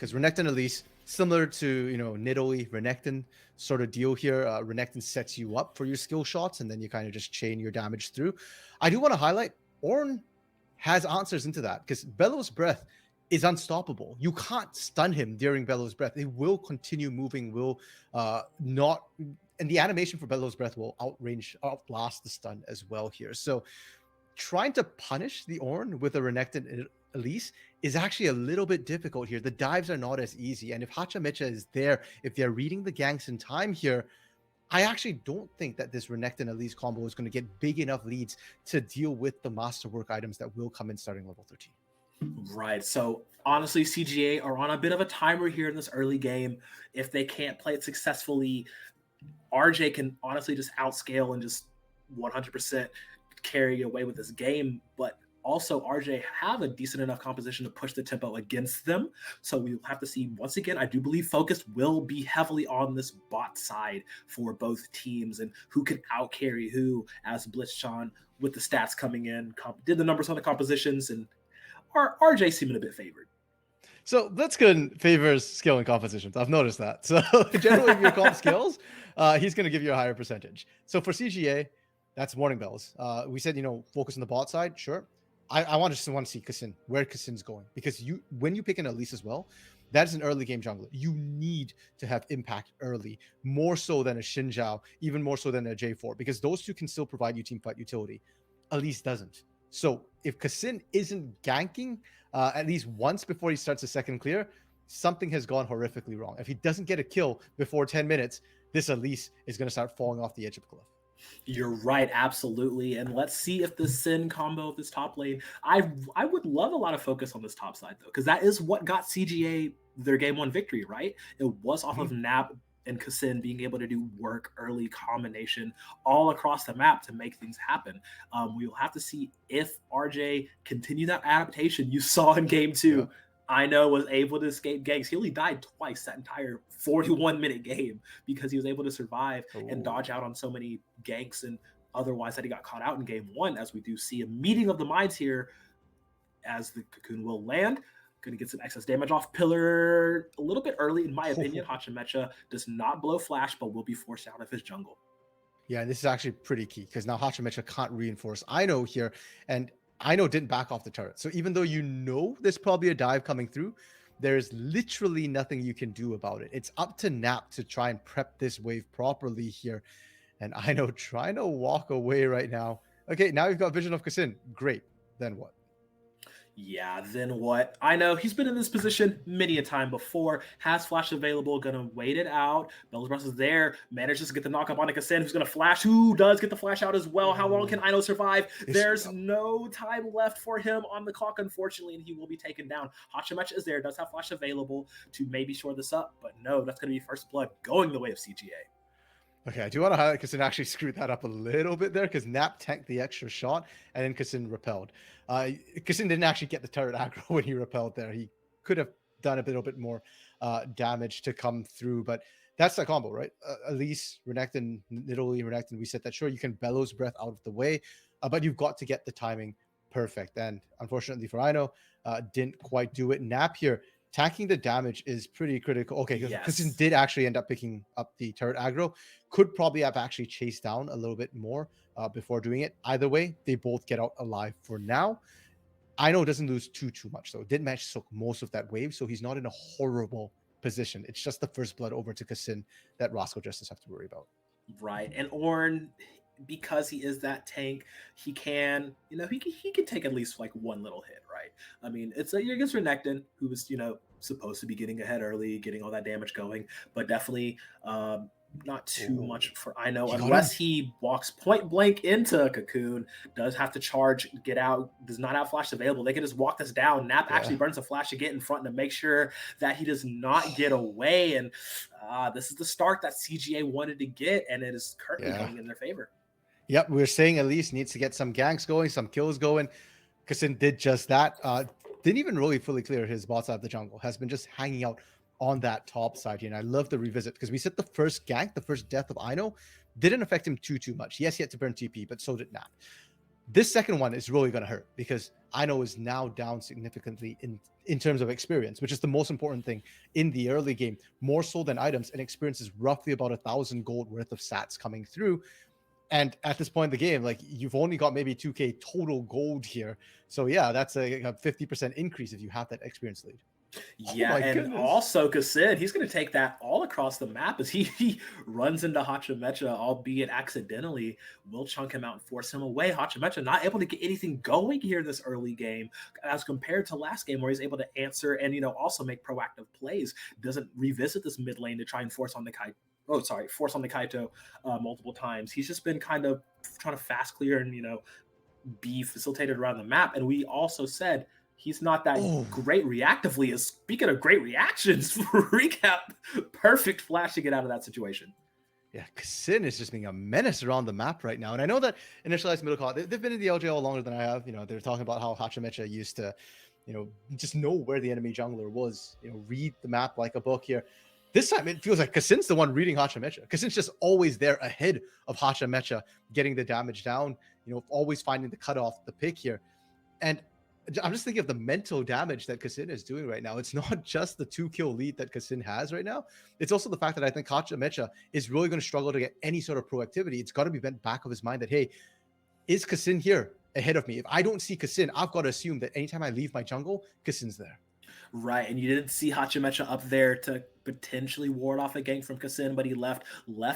because Renekton Elise, similar to, you know, Nidalee, Renekton sort of deal here. Renekton sets you up for your skill shots, and then you kind of just chain your damage through. I do want to highlight Ornn has answers into that, because Bellows Breath is unstoppable. You can't stun him during Bellows Breath. It will continue moving, will not, and the animation for Bellows Breath will outlast the stun as well here. So trying to punish the Ornn with a Renekton Elise is actually a little bit difficult here. The dives are not as easy, and if Hachamecha is there, if they're reading the ganks in time here, I actually don't think that this Renekton Elise combo is going to get big enough leads to deal with the masterwork items that will come in starting level 13. Right. So honestly, CGA are on a bit of a timer here in this early game. If they can't play it successfully, RJ can honestly just outscale and just 100% carry away with this game. But also, RJ have a decent enough composition to push the tempo against them. So we'll have to see. Once again, I do believe focus will be heavily on this bot side for both teams and who can outcarry who, as Blitzchon with the stats coming in, did the numbers on the compositions, and RJ seeming a bit favored. So Blitzkin favors skill and compositions. I've noticed that. So generally, if your comp skills, he's going to give you a higher percentage. So for CGA, that's warning bells. We said, you know, focus on the bot side. Sure. I want to see Kassin, where Kassin's going. Because when you pick an Elise as well, that is an early game jungler. You need to have impact early, more so than a Xin Zhao, even more so than a J4, because those two can still provide you teamfight utility. Elise doesn't. So if Kassin isn't ganking at least once before he starts the second clear, something has gone horrifically wrong. If he doesn't get a kill before 10 minutes, this Elise is going to start falling off the edge of the cliff. You're right, absolutely. And let's see if the Sin combo of this top lane. I would love a lot of focus on this top side, though, because that is what got CGA their game one victory, right? It was off of Nap and Kassin being able to do work early combination all across the map to make things happen. We will have to see if RJ continue that adaptation you saw in game two. Yeah. I know was able to escape ganks. He only died twice that entire 41-minute game because he was able to survive and dodge out on so many ganks and otherwise that he got caught out in game one, as we do see a meeting of the minds here as the Cocoon will land. Going to get some excess damage off pillar a little bit early, in my opinion. Hachamecha does not blow flash, but will be forced out of his jungle. Yeah, and this is actually pretty key because now Hachamecha can't reinforce Ino here, and Ino didn't back off the turret. So even though you know there's probably a dive coming through, there's literally nothing you can do about it. It's up to Nap to try and prep this wave properly here. And Ino trying to walk away right now. Okay, now you've got Vision of Kassin. Great. Then what? Yeah, then what? I know he's been in this position many a time before. Has flash available, gonna wait it out. Bellows Breath is there, manages to get the knock up on a Kassin, who's gonna flash, who does get the flash out as well. How long can Ino survive? There's no time left for him on the clock, unfortunately, and he will be taken down. Hachamecha is there, does have flash available to maybe shore this up, but no, that's gonna be first blood going the way of CGA. Okay, I do want to highlight Kassin actually screwed that up a little bit there because Nap tanked the extra shot and then Kassin repelled. Kassin didn't actually get the turret aggro when he repelled there. He could have done a little bit more damage to come through, but that's the combo, right? Elise, Renekton, Nidalee, Renekton, we said that sure, you can Bellows Breath out of the way, but you've got to get the timing perfect. And unfortunately for Ino, didn't quite do it. Nap here, tanking the damage is pretty critical. Okay, because Kassin did actually end up picking up the turret aggro. Could probably have actually chased down a little bit more before doing it. Either way, they both get out alive for now. Ino doesn't lose too much, though. Did manage to soak most of that wave, so he's not in a horrible position. It's just the first blood over to Kassin that Rascal Jester have to worry about. Right, and Ornn, because he is that tank, he can, you know, he can take at least like one little hit, right? I mean, it's like against Renekton, who was, you know, supposed to be getting ahead early, getting all that damage going, but definitely not too much for Ino, unless he walks point blank into a Cocoon, does have to charge, get out, does not have flash available. They can just walk this down. Nap actually burns a flash to get in front to make sure that he does not get away. And this is the start that CGA wanted to get, and it is currently going in their favor. Yep, we're saying Elise needs to get some ganks going, some kills going. Kassin did just that. Didn't even really fully clear his bot side of the jungle. Has been just hanging out on that top side here. And I love the revisit because we said the first gank, the first death of Ino, didn't affect him too much. Yes, he had to burn TP, but so did Nap. This second one is really going to hurt because Ino is now down significantly in terms of experience, which is the most important thing in the early game, more so than items. And experience is roughly about 1,000 gold worth of sats coming through. And at this point in the game, like, you've only got maybe 2k total gold here. So yeah, that's a 50% increase if you have that experience lead. Yeah, and Goodness. also Kassid, he's going to take that all across the map as he runs into Hachimecha, albeit accidentally, will chunk him out and force him away. Hachimecha not able to get anything going here this early game as compared to last game where he's able to answer and, you know, also make proactive plays. Doesn't revisit this mid lane to try and force on the Kaito multiple times. He's just been kind of trying to fast clear and, you know, be facilitated around the map. And we also said he's not that great reactively. As speaking of great reactions, recap, perfect flash to get out of that situation. Yeah, Kassin is just being a menace around the map right now. And I know that Initialized Middleclaw, they've been in the LJL longer than I have. You know, they're talking about how Hachimecha used to, you know, just know where the enemy jungler was, you know, read the map like a book here. This time it feels like Kassin's the one reading Hachimecha. Kassin's just always there ahead of Hachimecha, getting the damage down, you know, always finding the cutoff, the pick here. And I'm just thinking of the mental damage that Kassin is doing right now. It's not just the 2-kill lead that Kassin has right now. It's also the fact that I think Hachimecha is really going to struggle to get any sort of proactivity. It's got to be bent back of his mind that, hey, is Kassin here ahead of me? If I don't see Kassin, I've got to assume that anytime I leave my jungle, Kassin's there. Right, and you didn't see Hachimecha up there to potentially ward off a gank from Kassin, but he left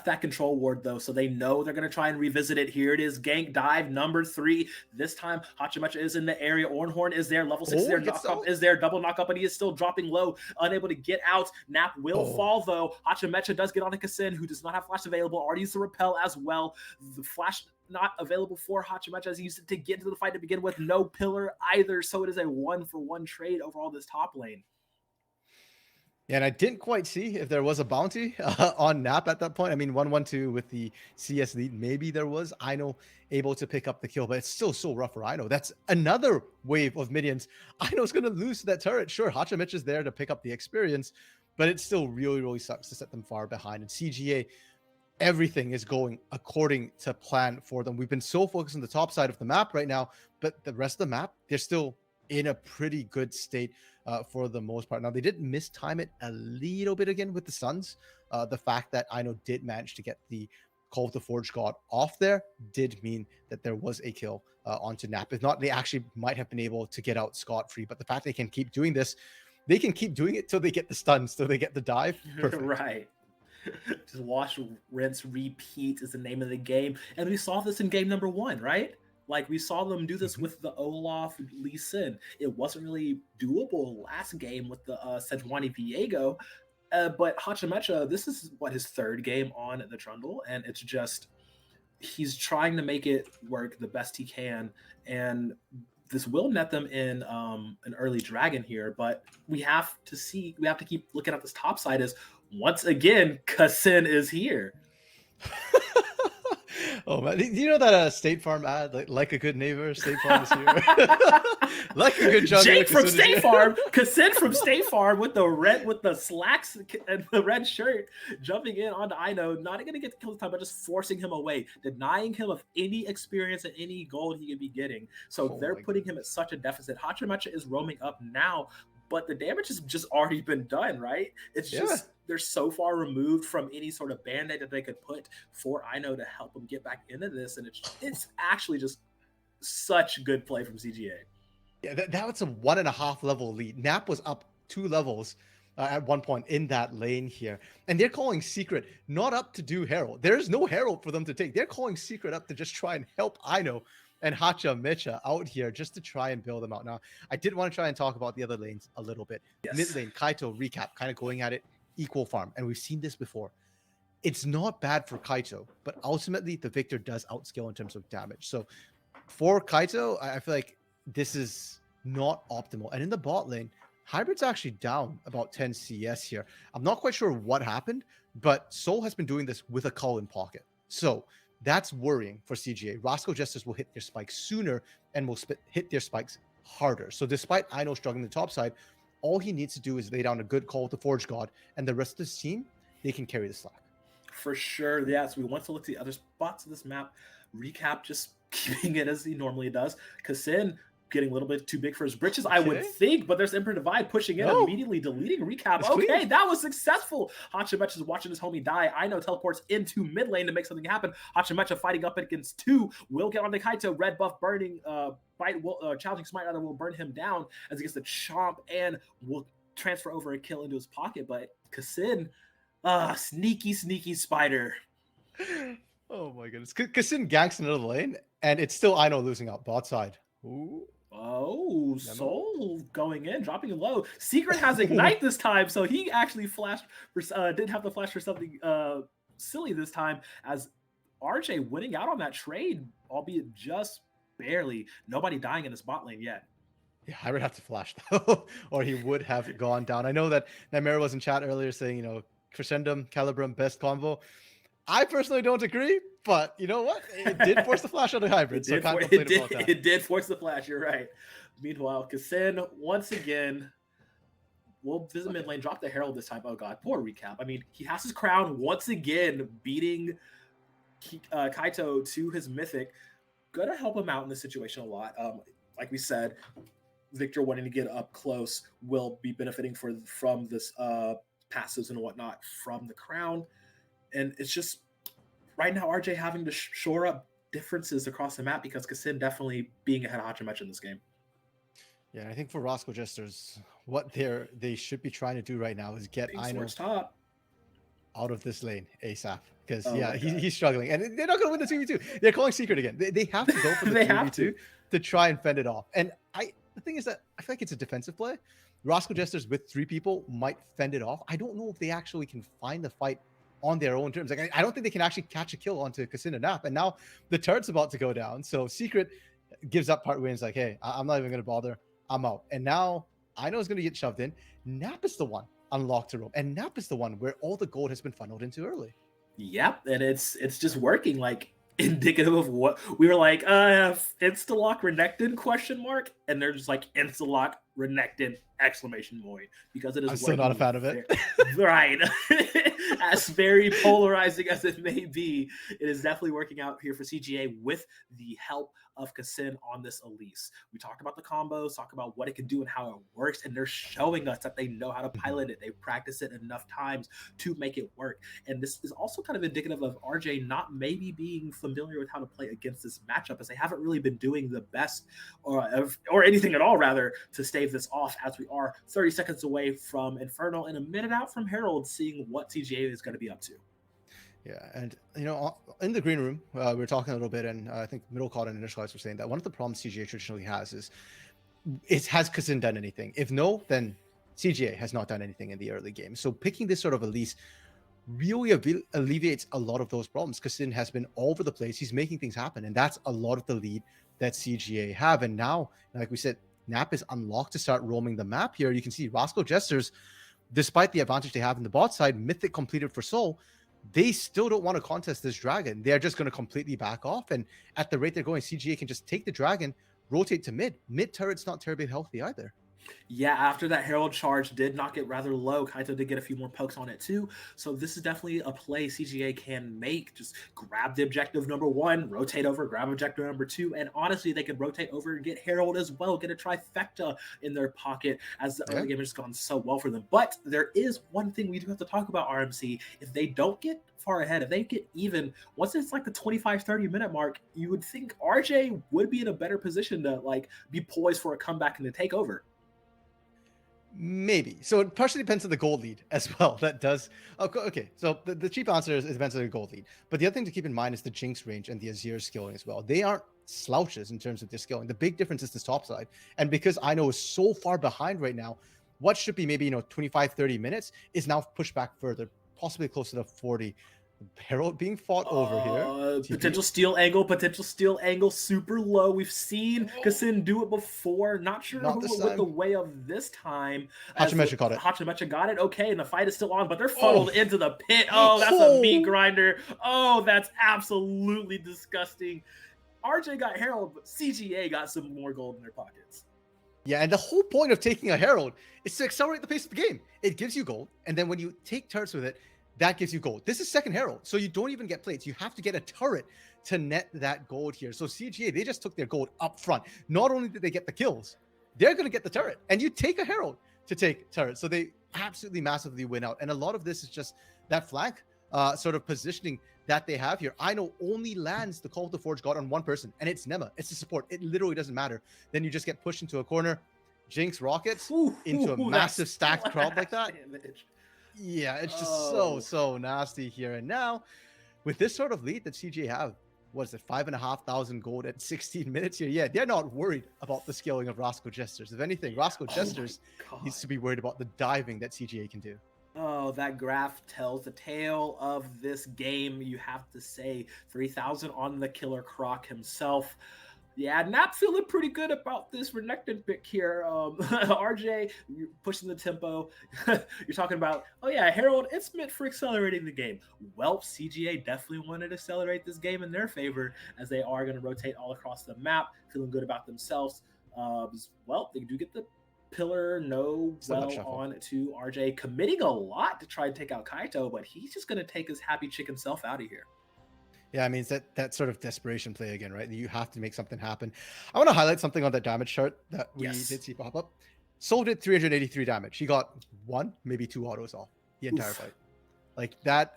that control ward though, so they know they're going to try and revisit it. Here it is, gank dive number 3. This time Hachimecha is in the area. Ornhorn is there, level 6 is there, knockup is there, double knockup, but he is still dropping low, unable to get out. Nap will fall though. Hachimecha does get onto Kassin, who does not have flash available, already used the repel as well. The flash not available for Hachimecha as he used it to get into the fight to begin with. No pillar either, so it is a 1-for-1 trade overall this top lane. Yeah, and I didn't quite see if there was a bounty on Nap at that point. I mean, 1-1-2 with the CS lead, maybe there was. Ino able to pick up the kill, but it's still so rough for Ino. That's another wave of minions. Ino's going to lose that turret. Sure, Hachimecha is there to pick up the experience, but it still really, really sucks to set them far behind. And CGA, everything is going according to plan for them. We've been so focused on the top side of the map right now, but the rest of the map, they're still in a pretty good state for the most part. Now, they did mistime it a little bit again with the Suns. The fact that Ino did manage to get the Call of the Forge God off there did mean that there was a kill onto Nap. If not, they actually might have been able to get out scot-free. But the fact they can keep doing this, they can keep doing it till they get the stuns, till they get the dive. Perfect. Right. Just wash, rinse, repeat is the name of the game. And we saw this in game number 1, right? Like, we saw them do this with the Olaf Lee Sin. It wasn't really doable last game with the Sejuani Viego. But Hachimecha, this is his 3rd game on the Trundle, and it's just, he's trying to make it work the best he can. And this will net them in an early dragon here, but we have to keep looking at this top side as once again, Kassin is here. Oh man, do you know that State Farm ad, like a good neighbor, State Farm is here? Like a good jungler, Jake from State Farm, Kassin from State Farm with the slacks and the red shirt, jumping in onto Ino, not going to get the kill this time, but just forcing him away, denying him of any experience and any gold he could be getting. So they're putting him at such a deficit. Hachimecha is roaming up now, but the damage has just already been done, right? It's just, they're so far removed from any sort of band-aid that they could put for Ino to help them get back into this. And it's actually just such good play from CGA. Yeah, that was a 1.5 level lead. Nap was up 2 levels at one point in that lane here. And they're calling Secret not up to do Herald. There's no Herald for them to take. They're calling Secret up to just try and help Ino and Hachimecha out here just to try and build them out. Now, I did want to try and talk about the other lanes a little bit. Yes. Mid lane, Kaito, recap, kind of going at it equal farm. And we've seen this before. It's not bad for Kaito, but ultimately the Victor does outscale in terms of damage. So for Kaito, I feel like this is not optimal. And in the bot lane, Hybrid's actually down about 10 CS here. I'm not quite sure what happened, but Soul has been doing this with a call in pocket. So that's worrying for CGA. Rascal Jesters will hit their spikes sooner and will hit their spikes harder. So despite Ino struggling the top side, all he needs to do is lay down a good call to Forge God, and the rest of his team, they can carry the slack. For sure, yeah. So we want to look at the other spots of this map. Recap just keeping it as he normally does. Kassin getting a little bit too big for his britches, I would Okay. think, but there's Emperor Divide pushing in, No. immediately deleting recap. It's Okay, clean. that was successful. Hachimecha is watching his homie die. I know teleports into mid lane to make something happen. Hachimecha fighting up against 2 will get on the Kaito. Red buff burning, bite will, challenging smite rather will burn him down as he gets the chomp and will transfer over a kill into his pocket. But Kassin, sneaky spider. Oh my goodness. Kassin ganks another lane, and it's still Ino losing out bot side. Ooh. Oh, Soul going in, dropping it low. Secret has Ignite this time, so he actually flashed for, didn't have to flash for something silly this time, as RJ winning out on that trade, albeit just barely. Nobody dying in his bot lane yet. Yeah, I would have to flash though, or he would have gone down. I know that Nightmare was in chat earlier saying, you know, Crescendum, Calibrum, best combo. I personally don't agree, but you know what? It did force the flash on the hybrid, so I can't complain about that. It did force the flash, you're right. Meanwhile, Kassin, once again, will visit mid lane, drop the Herald this time. Oh god, poor recap. I mean, he has his crown once again, beating Kaito to his mythic. Gonna help him out in this situation a lot. Like we said, Victor wanting to get up close will be benefiting from this passives and whatnot from the crown. And it's just right now RJ having to shore up differences across the map because Kassin definitely being ahead of Hachimecha in this game. Yeah, I think for Rascal Jesters, what they should be trying to do right now is get Ino top out of this lane ASAP. Because Oh he's struggling. And they're not gonna win the 2v2. They're calling Secret again. They have to go for the They 2v2 to try and fend it off. And the thing is that I feel like it's a defensive play. Rascal Jesters with 3 people might fend it off. I don't know if they actually can find the fight on their own terms. Like I don't think they can actually catch a kill onto Kassin and Nap. And now the turret's about to go down. So Secret gives up part wins like, hey, I'm not even gonna bother. I'm out. And now I know it's gonna get shoved in. Nap is the one unlocked to roam. And Nap is the one where all the gold has been funneled into early. Yep, and it's just working, like indicative of what we were like, insta-lock Renekton question mark, and they're just like insta-lock Renekton exclamation point, because it is I'm still not a fan of it. Right. As very polarizing as it may be, it is definitely working out here for CGA with the help of Kassin on this Elise. We talked about the combos, talk about what it can do and how it works, and they're showing us that they know how to pilot it. They practice it enough times to make it work. And this is also kind of indicative of RJ not maybe being familiar with how to play against this matchup, as they haven't really been doing the best or anything at all, rather, to stave this off, as we are 30 seconds away from Infernal and a minute out from Herald, seeing what CGA is going to be up to. Yeah, and you know, in the green room, we were talking a little bit, and I think Middle Card and Initial Guys were saying that one of the problems CGA traditionally has is, has Kassin done anything? If no, then CGA has not done anything in the early game. So picking this sort of Elise really alleviates a lot of those problems. Kassin has been all over the place. He's making things happen, and that's a lot of the lead that CGA have. And now, like we said, Nap is unlocked to start roaming the map here. You can see Rascal Jesters, despite the advantage they have in the bot side, Mythic completed for Soul, they still don't want to contest this dragon. They're just going to completely back off. And at the rate they're going, CGA can just take the dragon, rotate to mid. Mid turret's not terribly healthy either. Yeah, after that Herald charge did knock it rather low. Kaito did get a few more pokes on it too. So this is definitely a play CGA can make. Just grab the objective number 1, rotate over, grab objective number 2, and honestly, they could rotate over and get Herald as well, get a trifecta in their pocket, as the early game has gone so well for them. But there is one thing we do have to talk about, RMC. If they don't get far ahead, if they get even, once it's like the 25-30 minute mark, you would think RJ would be in a better position to like be poised for a comeback and to take over. Maybe. So it partially depends on the gold lead as well. That does. Okay. So the cheap answer is it depends on the gold lead. But the other thing to keep in mind is the Jinx range and the Azir skilling as well. They aren't slouches in terms of their skilling. The big difference is this top side. And because I know is so far behind right now, what should be maybe, 25-30 minutes is now pushed back further, possibly closer to 40. Herald being fought over here. Potential steal angle, super low. We've seen Kassin do it before. Not sure who went the way of this time. Hachimecha caught it. Hachimecha got it. Okay, and the fight is still on, but they're funneled into the pit. Oh, that's a meat grinder. Oh, that's absolutely disgusting. RJ got Herald, but CGA got some more gold in their pockets. Yeah, and the whole point of taking a Herald is to accelerate the pace of the game. It gives you gold, and then when you take turns with it, that gives you gold. This is second herald, so you don't even get plates. You have to get a turret to net that gold here. So CGA, they just took their gold up front. Not only did they get the kills, they're going to get the turret, and you take a herald to take turret. So they absolutely massively win out. And a lot of this is just that flank sort of positioning that they have here. I know only lands the Call to Forge got on one person, and it's Nema. It's the support. It literally doesn't matter. Then you just get pushed into a corner, Jinx rockets into a massive stacked crowd like that. Damage. Yeah, it's just so nasty here. And now, with this sort of lead that CJ have, what is it, 5,500 gold at 16 minutes here? Yeah, they're not worried about the scaling of Rascal Jesters. If anything, Rascal Jesters needs to be worried about the diving that CGA can do. Oh, that graph tells the tale of this game. You have to say 3,000 on the Killer Croc himself. Yeah, Nap feeling pretty good about this Renekton pick here. RJ, you're pushing the tempo. You're talking about, oh yeah, Herald, it's meant for accelerating the game. Well, CGA definitely wanted to accelerate this game in their favor, as they are going to rotate all across the map, feeling good about themselves. Well, they do get the pillar on to RJ, committing a lot to try and take out Kaito, but he's just going to take his happy chicken self out of here. Yeah, I mean, it's that sort of desperation play again, right? You have to make something happen. I want to highlight something on that damage chart that we did see pop up. Soul did 383 damage. He got 1, maybe 2 autos off the entire fight. Like that.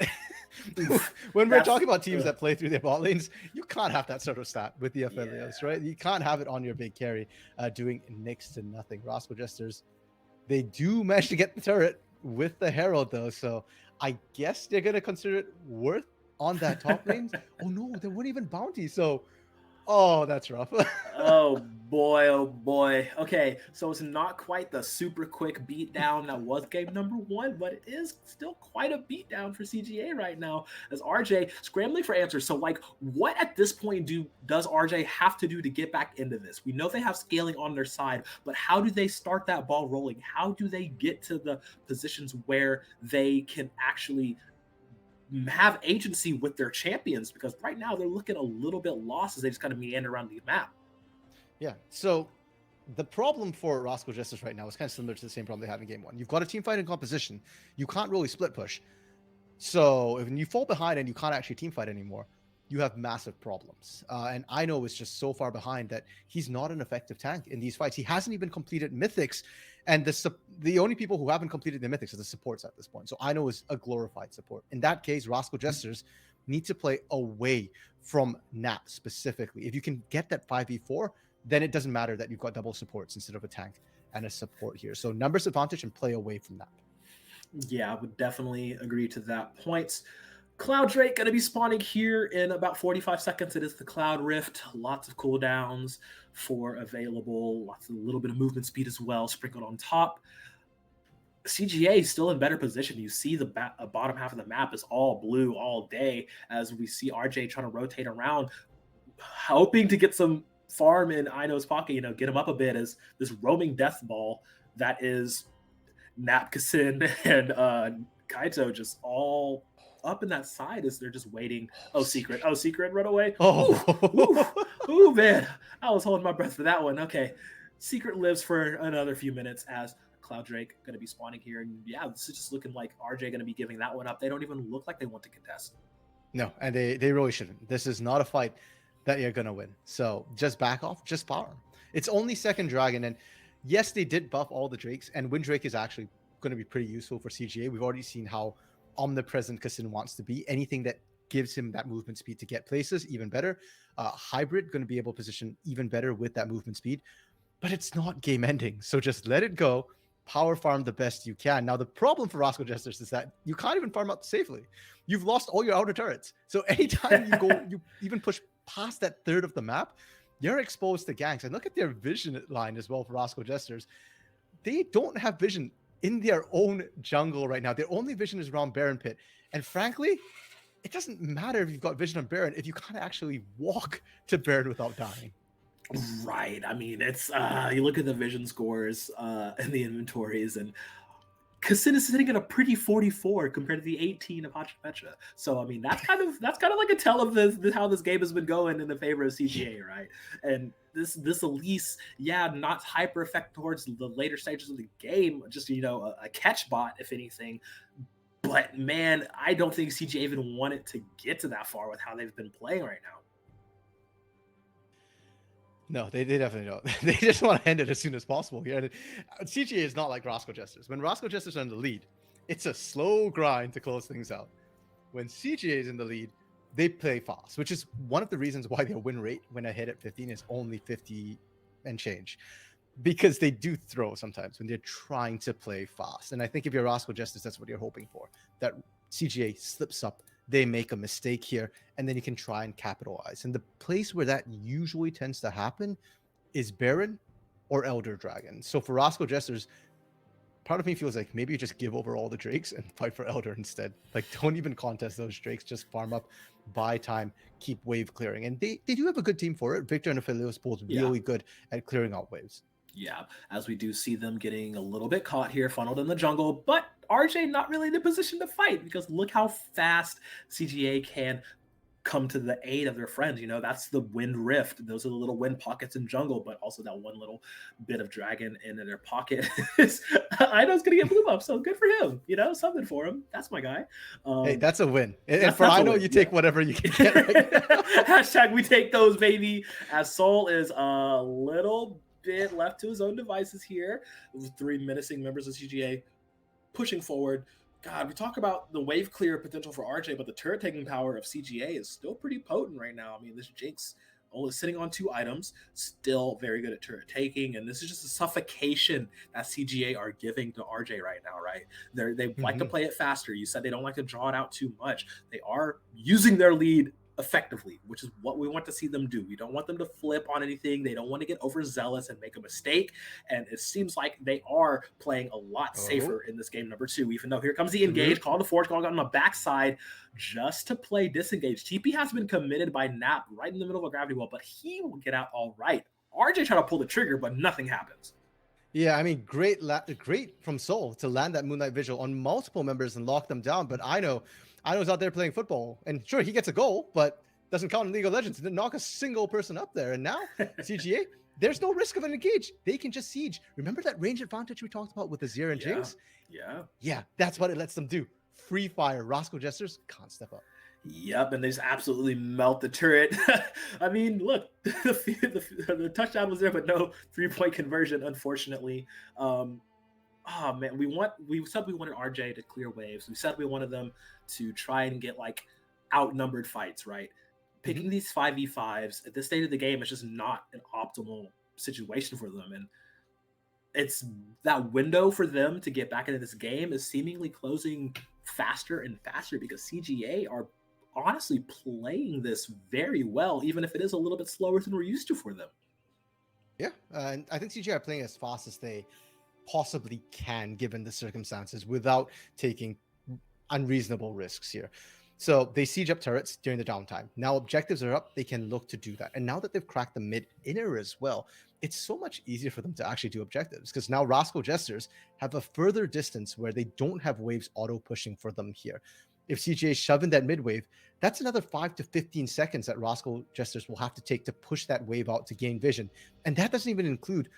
When we're talking about teams that play through their bot lanes, you can't have that sort of stat with the Aphelios, right? You can't have it on your big carry doing next to nothing. Rascal Jesters, they do manage to get the turret with the Herald, though. So I guess they're going to consider it worth on that top lane. Oh no, there weren't even bounties. So, oh, that's rough. Oh boy, oh boy. Okay, so it's not quite the super quick beatdown that was game number 1, but it is still quite a beatdown for CGA right now, as RJ scrambling for answers. So like, what at this point does RJ have to do to get back into this? We know they have scaling on their side, but how do they start that ball rolling? How do they get to the positions where they can actually have agency with their champions? Because right now they're looking a little bit lost as they just kind of meander around the map. Yeah. So the problem for Rascal Justice right now is kind of similar to the same problem they had in game 1. You've got a team fight in composition. You can't really split push. So if you fall behind and you can't actually team fight anymore, you have massive problems. And Ino is just so far behind that he's not an effective tank in these fights. He hasn't even completed mythics, and the only people who haven't completed the mythics are the supports at this point. So Ino is a glorified support. In that case, Rascal Jesters need to play away from Nap specifically. If you can get that 5v4, then it doesn't matter that you've got double supports instead of a tank and a support here. So numbers advantage and play away from Nap. Yeah, I would definitely agree to that point. Cloud Drake going to be spawning here in about 45 seconds. It is the Cloud Rift. Lots of cooldowns for available. Lots of a little bit of movement speed as well, sprinkled on top. CGA is still in better position. You see the bottom half of the map is all blue all day, as we see RJ trying to rotate around, hoping to get some farm in Ino's pocket, get him up a bit, as this roaming death ball that is Napkasin and Kaito just all up in that side as they're just waiting. Oh, secret, run away. Ooh, man, I was holding my breath for that one. Okay, secret lives for another few minutes as Cloud Drake going to be spawning here, and yeah, this is just looking like RJ going to be giving that one up. They don't even look like they want to contest. No, and they really shouldn't. This is not a fight that you're going to win. So just back off, just farm. It's only second dragon, and yes, they did buff all the Drakes, and Wind Drake is actually going to be pretty useful for CGA. We've already seen how omnipresent Kassin wants to be. Anything that gives him that movement speed to get places, even better. Hybrid going to be able to position even better with that movement speed, but it's not game ending. So just let it go. Power farm the best you can. Now, the problem for Rascal Jesters is that you can't even farm out safely. You've lost all your outer turrets. So anytime you even push past that third of the map, you're exposed to ganks. And look at their vision line as well for Rascal Jesters. They don't have vision in their own jungle right now. Their only vision is around Baron Pit. And frankly, it doesn't matter if you've got vision on Baron if you can't actually walk to Baron without dying. Right. I mean, it's you look at the vision scores and the inventories, and Kassin is sitting at a pretty 44 compared to the 18 of Hachipecha. So I mean, that's kind of like a tell of how this game has been going in the favor of CGA, right? And this Elise, yeah, not hyper effect towards the later stages of the game, just a catch bot, if anything. But man, I don't think CGA even wanted to get to that far with how they've been playing right now. No, they definitely don't. They just want to end it as soon as possible here. And CGA is not like Rascal Jesters. When Rascal Jesters are in the lead, it's a slow grind to close things out. When CGA is in the lead, they play fast, which is one of the reasons why their win rate when I hit at 15 is only 50 and change. Because they do throw sometimes when they're trying to play fast. And I think if you're Rascal Jesters, that's what you're hoping for. That CGA slips up, they make a mistake here, and then you can try and capitalize. And the place where that usually tends to happen is Baron or Elder Dragon. So for Rascal Jesters, part of me feels like maybe you just give over all the Drakes and fight for Elder instead. Like, don't even contest those Drakes, just farm up, buy time, keep wave clearing. And they do have a good team for it. Victor and Aphelios both really good at clearing out waves. Yeah, as we do see them getting a little bit caught here, funneled in the jungle, but RJ not really in a position to fight because look how fast CGA can come to the aid of their friends. You know, that's the wind rift. Those are the little wind pockets in jungle, but also that one little bit of dragon in their pocket. I know it's going to get blue up, so good for him. You know, something for him. That's my guy. Hey, that's a win. And for I know you take whatever you can get. Right Hashtag we take those, baby. As Soul is a little bit left to his own devices here. With 3 menacing members of CGA pushing forward. God, we talk about the wave clear potential for RJ, but the turret taking power of CGA is still pretty potent right now. I mean, this Jinx only sitting on 2 items, still very good at turret taking, and this is just a suffocation that CGA are giving to RJ right now, right? They like to play it faster. You said they don't like to draw it out too much. They are using their lead effectively, which is what we want to see them do. We don't want them to flip on anything. They don't want to get overzealous and make a mistake. And it seems like they are playing a lot safer in this game number 2, even though here comes the engage, call to forge, going on the backside just to play disengage. TP has been committed by Nap right in the middle of a gravity well, but he will get out all right. RJ tried to pull the trigger, but nothing happens. Yeah, I mean, great from Soul to land that Moonlight Vigil on multiple members and lock them down. But I know he's out there playing football, and sure, he gets a goal, but doesn't count in League of Legends. Didn't knock a single person up there. And now CGA, there's no risk of an engage. They can just siege. Remember that range advantage we talked about with Azir and Jinx? Yeah, that's what it lets them do. Free fire. Rascal Jesters can't step up. Yep, and they just absolutely melt the turret. I mean, look, the touchdown was there, but no 3-point conversion, unfortunately. Oh man, we said we wanted RJ to clear waves. We said we wanted them to try and get like outnumbered fights, right? Picking these 5v5s at this stage of the game is just not an optimal situation for them. And it's that window for them to get back into this game is seemingly closing faster and faster because CGA are honestly playing this very well, even if it is a little bit slower than we're used to for them. Yeah, and I think CGA are playing as fast as they possibly can given the circumstances without taking unreasonable risks here. So they siege up turrets during the downtime. Now objectives are up, they can look to do that. And now that they've cracked the mid inner as well, it's so much easier for them to actually do objectives because now Rascal Jesters have a further distance where they don't have waves auto pushing for them here. If CGA shove in that mid wave, that's another 5 to 15 seconds that Rascal Jesters will have to take to push that wave out to gain vision. And that doesn't even include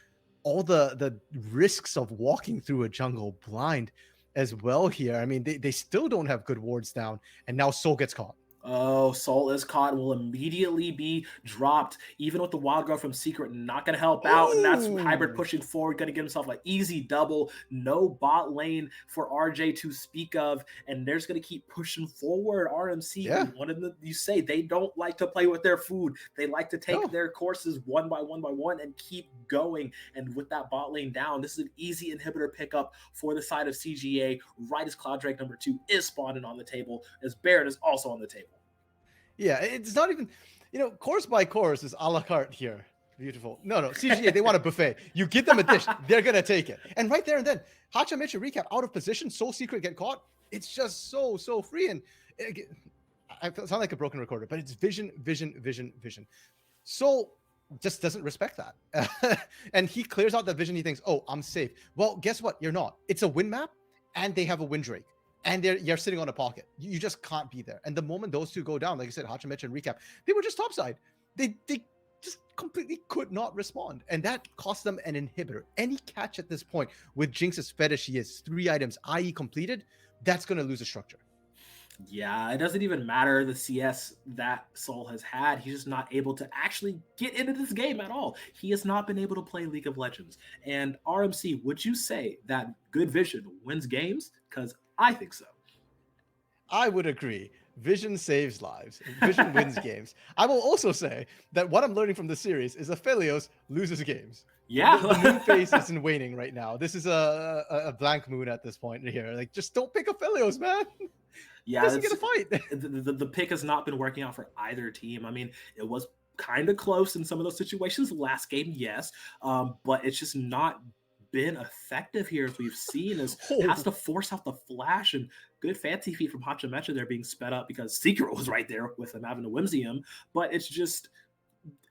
all the risks of walking through a jungle blind as well here. I mean, they still don't have good wards down, and now Soul gets caught. Oh, Soul is caught and will immediately be dropped. Even with the Wild Girl from Secret, not going to help out. And that's Hybrid pushing forward, going to get himself an easy double. No bot lane for RJ to speak of. And they're just going to keep pushing forward. RMC, one of the, you say they don't like to play with their food. They like to take their courses one by one and keep going. And with that bot lane down, this is an easy inhibitor pickup for the side of CGA. Right as Cloud Drake number 2 is spawning on the table, as Baron is also on the table. Yeah, it's not even, course by course is a la carte here. Beautiful. No, CGA, they want a buffet. You give them a dish, they're going to take it. And right there and then, Hacha Mitchell recap, out of position, Soul Secret get caught. It's just so free. And I sound like a broken recorder, but it's vision. Soul just doesn't respect that. And he clears out that vision. He thinks, oh, I'm safe. Well, guess what? You're not. It's a win map, and they have a win Drake. And you're sitting on a pocket. You just can't be there. And the moment those two go down, like I said, Hachimech and Recap, they were just topside. They just completely could not respond. And that cost them an inhibitor. Any catch at this point with Jinx's fetish, he has 3 items, i.e. completed, that's going to lose a structure. Yeah, it doesn't even matter the CS that Soul has had. He's just not able to actually get into this game at all. He has not been able to play League of Legends. And RMC, would you say that good vision wins games? Because I think so. I would agree. Vision saves lives. Vision wins games. I will also say that what I'm learning from the series is Aphelios loses games. Yeah. The moon phase isn't waning right now. This is a blank moon at this point here. Like, just don't pick Aphelios, man. Yeah, Doesn't get a fight. The pick has not been working out for either team. I mean, it was kind of close in some of those situations last game, yes, but it's just not been effective here, as we've seen, as has to force out the flash, and good fancy feet from Hachimecha there being sped up because Secret was right there with him having a Whimsium, but it's just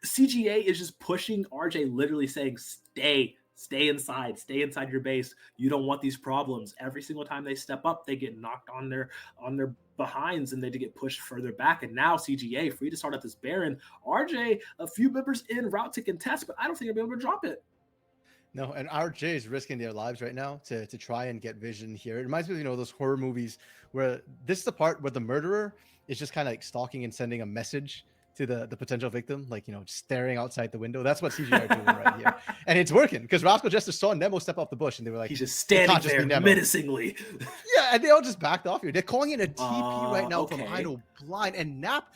CGA is just pushing RJ, literally saying, stay inside your base. You don't want these problems. Every single time they step up, they get knocked on their behinds and they get pushed further back. And now CGA free to start at this Baron. RJ, a few members in route to contest, but I don't think they'll be able to drop it. No, and RJ is risking their lives right now to try and get vision here. It reminds me of, you know, those horror movies where this is the part where the murderer is just kind of like stalking and sending a message to the potential victim, like, you know, just staring outside the window. That's what CGI are doing right here. And it's working because Rascal Jester saw Nemo step off the bush and they were like, he's just standing there menacingly. Yeah, and they all just backed off here. They're calling in a TP right now from Idol blind, and Nap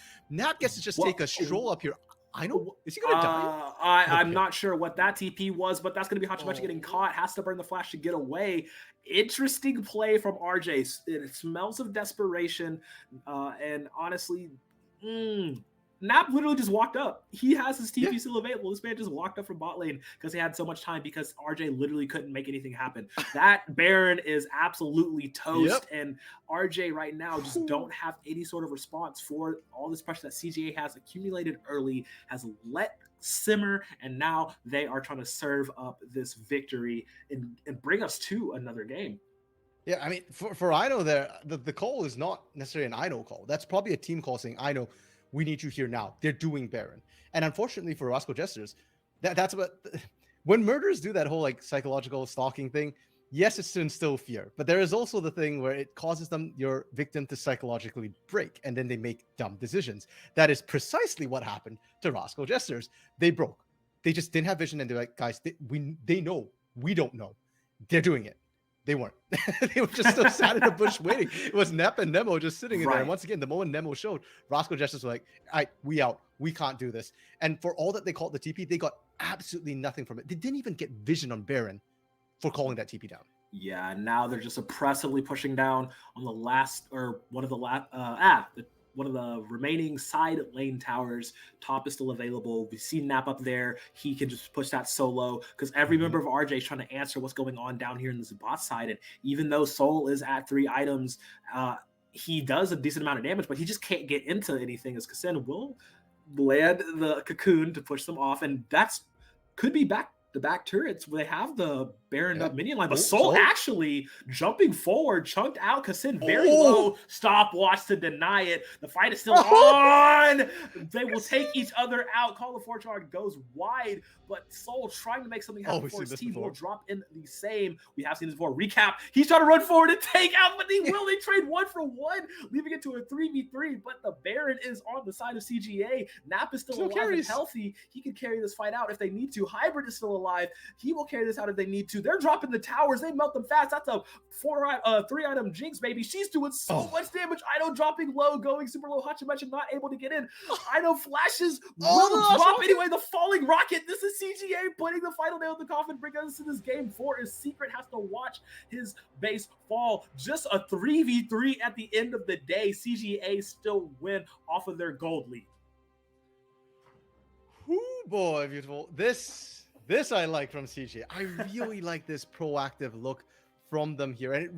gets to just take a stroll up here. I know. Is he going to die? I'm not sure what that TP was, but that's going to be Hachimecha getting caught. Has to burn the flash to get away. Interesting play from RJ. It smells of desperation. And honestly, Nap literally just walked up. He has his TP still available. This man just walked up from bot lane because he had so much time because RJ literally couldn't make anything happen. That Baron is absolutely toast. And RJ right now just don't have any sort of response for all this pressure that CGA has accumulated early, has let simmer, and now they are trying to serve up this victory and bring us to another game. Yeah, I mean, for Ino there, the call is not necessarily an Ino call. That's probably a team call saying, Ino, we need you here now. They're doing Baron. And unfortunately for Rascal Jesters, that's what when murderers do that whole like psychological stalking thing, yes, it's to instill fear, but there is also the thing where it causes your victim to psychologically break, and then they make dumb decisions. That is precisely what happened to Rascal Jesters. They broke. They just didn't have vision, and they're like, guys, they know. We don't know. They're doing it. They weren't. They were just so sat in the bush waiting. It was Nep and Nemo just sitting in there. And once again, the moment Nemo showed, Rascal Jesters were like, all right, we out. We can't do this. And for all that they called the TP, they got absolutely nothing from it. They didn't even get vision on Baron for calling that TP down. Yeah, now they're just oppressively pushing down on the last, or one of the last, one of the remaining side lane towers. Top is still available. We see Nap up there. He can just push that solo because every member of RJ is trying to answer what's going on down here in this bot side. And even though Soul is at 3 items, he does a decent amount of damage, but he just can't get into anything as Kasen will land the cocoon to push them off. And that's could be back the back turrets where they have the Baron up minion line, but Soul actually jumping forward, chunked out Kasin very low, stopwatch to deny it. The fight is still on. They will take each other out. Call of Fortune goes wide, but Soul trying to make something happen for his team will drop in the same. We have seen this before. Recap. He's trying to run forward and take out, but they trade 1-for-1, leaving it to a 3v3, but the Baron is on the side of CGA. Nap is still alive and healthy. He can carry this fight out if they need to. Hybrid is still alive. He will carry this out if they need to. They're dropping the towers. They melt them fast. That's a 3-item Jinx, baby. She's doing so much damage. Ido dropping low, going super low. Hachimecha not able to get in. Ido flashes, will drop anyway. The falling rocket. This is CGA putting the final nail in the coffin, bringing us to this game 4. His Secret has to watch his base fall. Just a 3v3 at the end of the day. CGA still win off of their gold lead. Ooh, boy, beautiful. This I like from CJ. I really like this proactive look from them here. And it